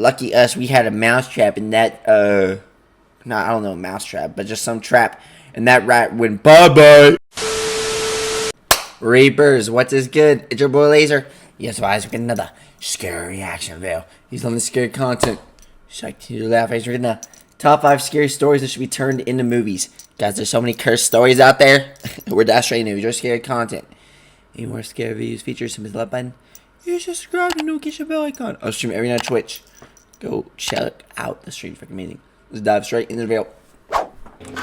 lucky us, we had a mousetrap in that, no, I don't know, mousetrap, but just some trap. And that rat went bye-bye. Reapers, what is good? It's your boy Laser. Yes, guys, we're getting another scary reaction video. He's on the scary content. Should I laugh face right now? Top 5 scary stories that should be turned into movies. Guys, there's so many cursed stories out there. We're Dash Straight News, your scary content. Any more scary videos, features, hit the like button. You should subscribe and don't get your bell icon. I'll stream every night on Twitch. Go check out the stream, freaking amazing. Let's dive straight into the video.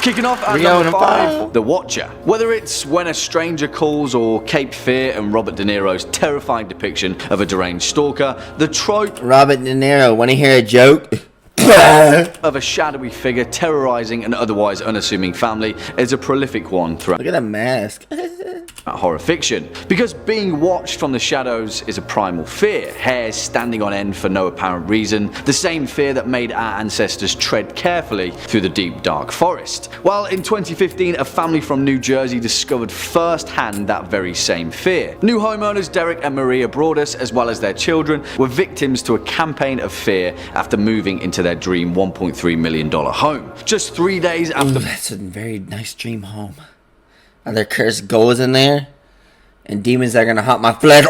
Kicking off at number 5, The Watcher. Whether it's When a Stranger Calls or Cape Fear and Robert De Niro's terrifying depiction of a deranged stalker, the trope Robert De Niro, wanna hear a joke? of a shadowy figure terrorizing an otherwise unassuming family is a prolific one throughout Look at that mask. horror fiction. Because being watched from the shadows is a primal fear, hairs standing on end for no apparent reason, the same fear that made our ancestors tread carefully through the deep dark forest. While in 2015 a family from New Jersey discovered firsthand that very same fear. New homeowners Derek and Maria Broadus, as well as their children, were victims to a campaign of fear after moving into their dream $1.3 million home. Just 3 days after That's a very nice dream home. Are there cursed ghouls in there? And demons that are gonna haunt my flesh?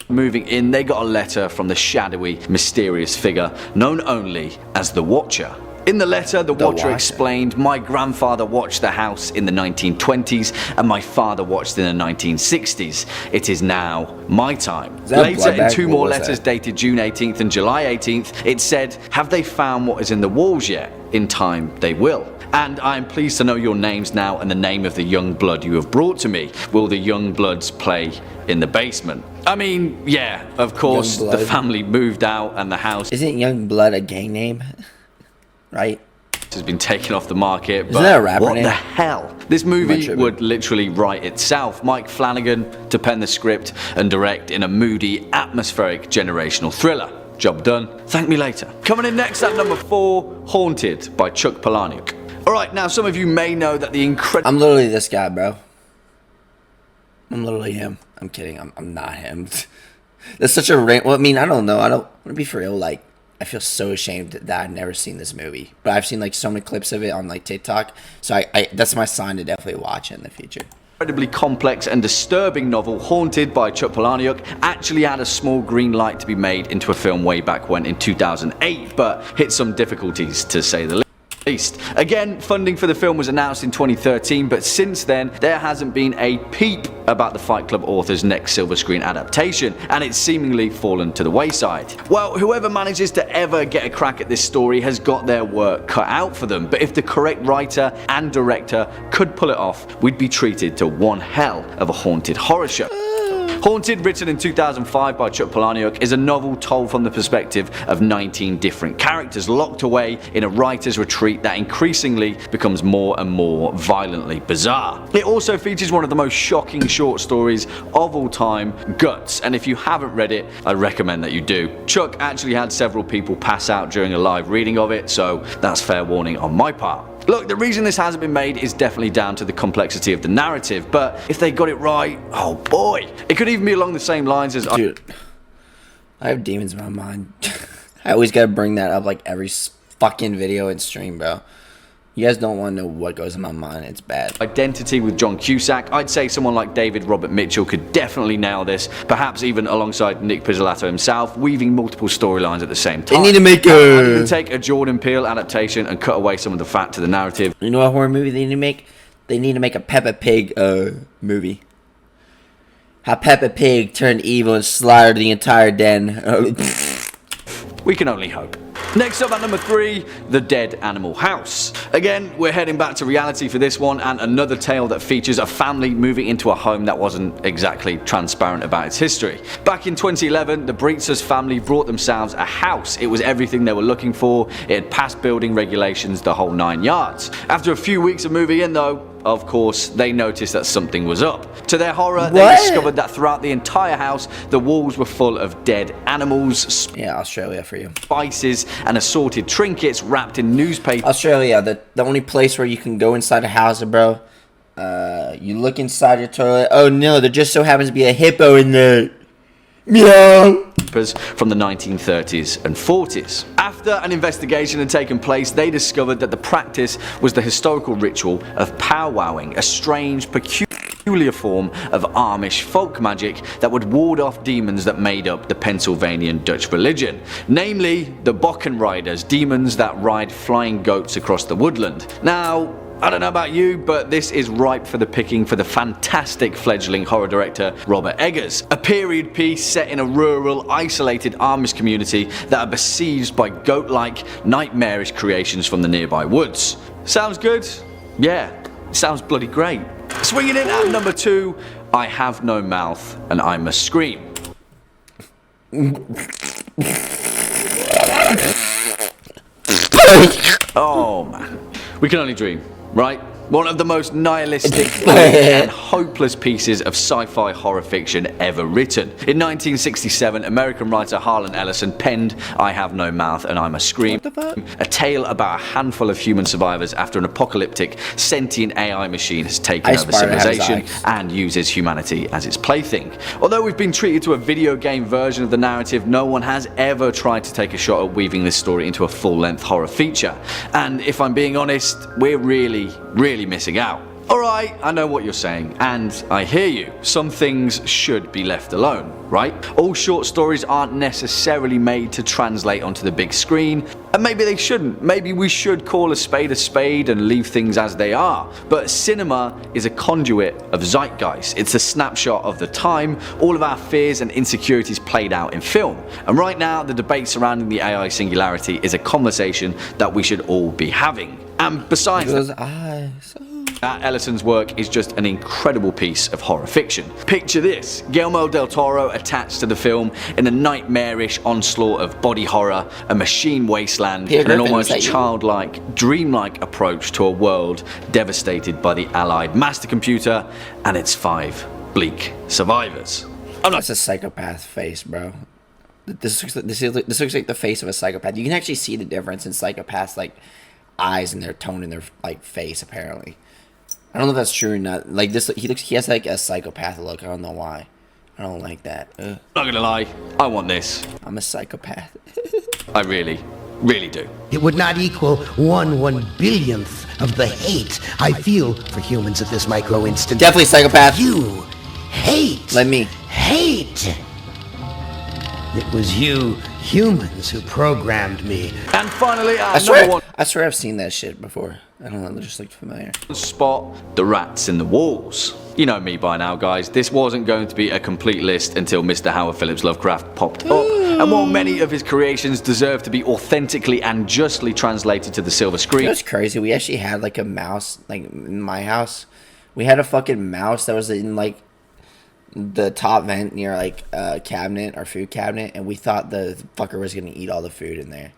moving in, they got a letter from the shadowy, mysterious figure known only as the Watcher. In the letter, the Watcher explained, "My grandfather watched the house in the 1920s and my father watched in the 1960s. It is now my time." Later, in 2 more letters dated June 18th and July 18th, it said, "Have they found what is in the walls yet? In time they will. And I am pleased to know your names now and the name of the young blood you have brought to me. Will the young bloods play in the basement?" I mean, yeah, of course, the family moved out and the house Isn't Young Blood a gang name? Right? has been taken off the market, but that a rapper what name? the hell? This movie would literally write itself. Mike Flanagan to pen the script and direct in a moody, atmospheric, generational thriller. Job done. Thank me later. Coming in next at number 4, Haunted by Chuck Palahniuk. Alright, now some of you may know that the incredible... I'm literally this guy, bro. I'm literally him. I'm kidding. I'm not him. That's such a... Well, I mean, I don't know. I don't want to be for real. Like, I feel so ashamed that I've never seen this movie. But I've seen, like, so many clips of it on, like, TikTok. So I that's my sign to definitely watch it in the future. Incredibly complex and disturbing novel Haunted by Chuck Palahniuk actually had a small green light to be made into a film way back when in 2008, but hit some difficulties to say the least. Again, funding for the film was announced in 2013, but since then there hasn't been a peep about the Fight Club author's next silver screen adaptation, and it's seemingly fallen to the wayside. Well, whoever manages to ever get a crack at this story has got their work cut out for them, but if the correct writer and director could pull it off, we'd be treated to one hell of a haunted horror show. Haunted, written in 2005 by Chuck Palahniuk, is a novel told from the perspective of 19 different characters locked away in a writer's retreat that increasingly becomes more and more violently bizarre. It also features one of the most shocking short stories of all time, Guts, and if you haven't read it, I recommend that you do. Chuck actually had several people pass out during a live reading of it, so that's fair warning on my part. Look, the reason this hasn't been made is definitely down to the complexity of the narrative, but if they got it right, oh boy, it could even be along the same lines as... Dude, I have demons in my mind. I always gotta bring that up like every fucking video and stream, bro. You guys don't want to know what goes in my mind. It's bad. Identity with John Cusack. I'd say someone like David Robert Mitchell could definitely nail this, perhaps even alongside Nick Pizzolatto himself, weaving multiple storylines at the same time. They need to make I'd even take a Jordan Peele adaptation and cut away some of the fat to the narrative. You know what horror movie they need to make? They need to make a Peppa Pig movie. How Peppa Pig turned evil and slaughtered the entire den. We can only hope. Next up at number 3, The Dead Animal House. Again, we're heading back to reality for this one, and another tale that features a family moving into a home that wasn't exactly transparent about its history. Back in 2011, the Breetzers family brought themselves a house. It was everything they were looking for. It had passed building regulations, the whole 9 yards. After a few weeks of moving in though, of course, they noticed that something was up. To their horror, they discovered that throughout the entire house, the walls were full of dead animals, yeah, Australia for you. spices, and assorted trinkets wrapped in newspaper. Australia, the only place where you can go inside a house, bro. You look inside your toilet. Oh no, there just so happens to be a hippo in there. Meow. From the 1930s and 40s. After an investigation had taken place, they discovered that the practice was the historical ritual of powwowing, a strange, peculiar form of Amish folk magic that would ward off demons that made up the Pennsylvanian Dutch religion, namely the Bockenriders, demons that ride flying goats across the woodland. Now, I don't know about you, but this is ripe for the picking for the fantastic fledgling horror director Robert Eggers. A period piece set in a rural, isolated Amish community that are besieged by goat-like, nightmarish creations from the nearby woods. Sounds good? Yeah, sounds bloody great. Swinging in at number 2, I Have No Mouth and I Must Scream. Oh man, we can only dream, right? One of the most nihilistic and hopeless pieces of sci-fi horror fiction ever written. In 1967, American writer Harlan Ellison penned I Have No Mouth and I Must Scream, a tale about a handful of human survivors after an apocalyptic sentient AI machine has taken over civilization and uses humanity as its plaything. Although we've been treated to a video game version of the narrative, no one has ever tried to take a shot at weaving this story into a full-length horror feature. And if I'm being honest, we're really missing out. Alright, I know what you're saying, and I hear you. Some things should be left alone, right? All short stories aren't necessarily made to translate onto the big screen, and maybe they shouldn't. Maybe we should call a spade and leave things as they are. But cinema is a conduit of zeitgeist. It's a snapshot of the time, all of our fears and insecurities played out in film. And right now, the debate surrounding the AI singularity is a conversation that we should all be having. And besides Ellison's work is just an incredible piece of horror fiction. Picture this: Guillermo del Toro attached to the film in a nightmarish onslaught of body horror, a machine wasteland, and an almost childlike, dreamlike approach to a world devastated by the Allied master computer and its 5 bleak survivors. That's a psychopath face, bro. This looks like the face of a psychopath. You can actually see the difference in psychopaths, like eyes and their tone in their like face. Apparently, I don't know if that's true or not. Like this, he has like a psychopath look. I don't know why. I don't like that. Ugh. Not gonna lie, I want this. I'm a psychopath. I really do. It would not equal 1/1 billionth of the hate I feel for humans at this micro instant. Definitely psychopath. You hate. Let me hate. It was you humans who programmed me. And finally, I swear I've seen that shit before. I don't know, it just looked familiar. Spot the rats in the walls. You know me by now, guys. This wasn't going to be a complete list until Mr. Howard Phillips Lovecraft popped up. And while many of his creations deserve to be authentically and justly translated to the silver screen. You know what's crazy? We actually had like a mouse, like in my house. We had a fucking mouse that was in like the top vent near like a cabinet, our food cabinet, and we thought the fucker was gonna eat all the food in there.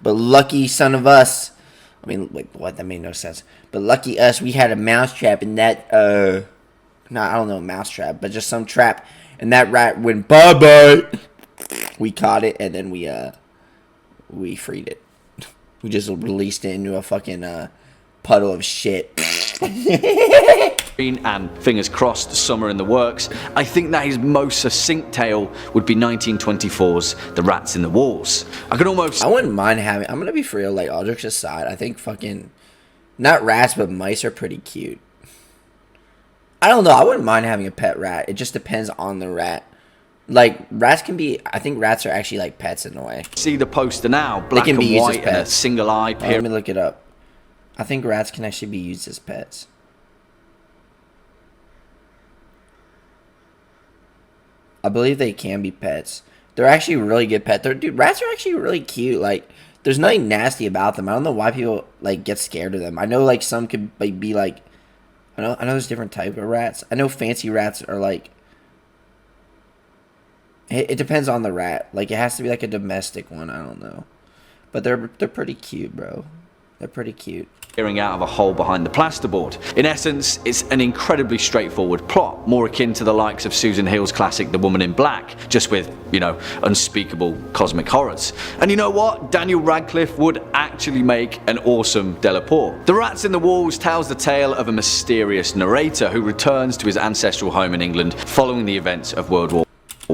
But lucky son of us, I mean, wait, what? That made no sense. But lucky us, we had a mouse trap, and that I don't know, mouse trap, but just some trap, and that rat went bye bye. We caught it, and then we freed it. We just released it into a fucking puddle of shit. And fingers crossed, summer in the works. I think that his most succinct tale would be 1924's The Rats in the Walls. I wouldn't mind having, I'm gonna be for real, like, all jokes aside, I think fucking, not rats, but mice are pretty cute. I don't know, I wouldn't mind having a pet rat. It just depends on the rat. Like, rats can be, I think rats are actually like pets in a way. See the poster now, black and white and a single eye. Let me look it up. I think rats can actually be used as pets. I believe they can be pets. They're actually really good pets. Dude, rats are actually really cute. Like, there's nothing nasty about them. I don't know why people like get scared of them. I know like some could like be like, I know there's different type of rats. I know fancy rats are like. It depends on the rat. Like, it has to be like a domestic one. I don't know, but they're pretty cute, bro. They're pretty cute. Peering out of a hole behind the plasterboard. In essence, it's an incredibly straightforward plot, more akin to the likes of Susan Hill's classic The Woman in Black, just with, you know, unspeakable cosmic horrors. And you know what? Daniel Radcliffe would actually make an awesome Delaporte. The Rats in the Walls tells the tale of a mysterious narrator who returns to his ancestral home in England following the events of World War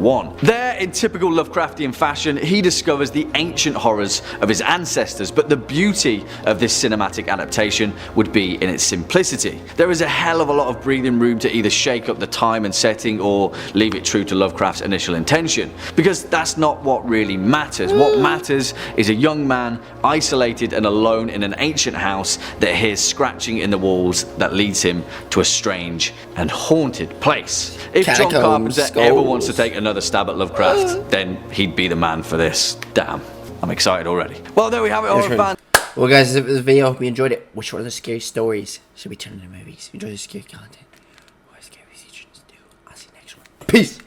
1. There, in typical Lovecraftian fashion, he discovers the ancient horrors of his ancestors, but the beauty of this cinematic adaptation would be in its simplicity. There is a hell of a lot of breathing room to either shake up the time and setting or leave it true to Lovecraft's initial intention, because that's not what really matters. What matters is a young man isolated and alone in an ancient house that hears scratching in the walls that leads him to a strange and haunted place. If John Carpenter ever wants to take another stab at Lovecraft, then he'd be the man for this. Damn, I'm excited already. Well, there we have it, horror fans. Well, guys, that's it for this video. Hope you enjoyed it. Which one of the scary stories should we turn into movies? If you enjoy the scary content, what scary features do? I'll see you next one. Peace.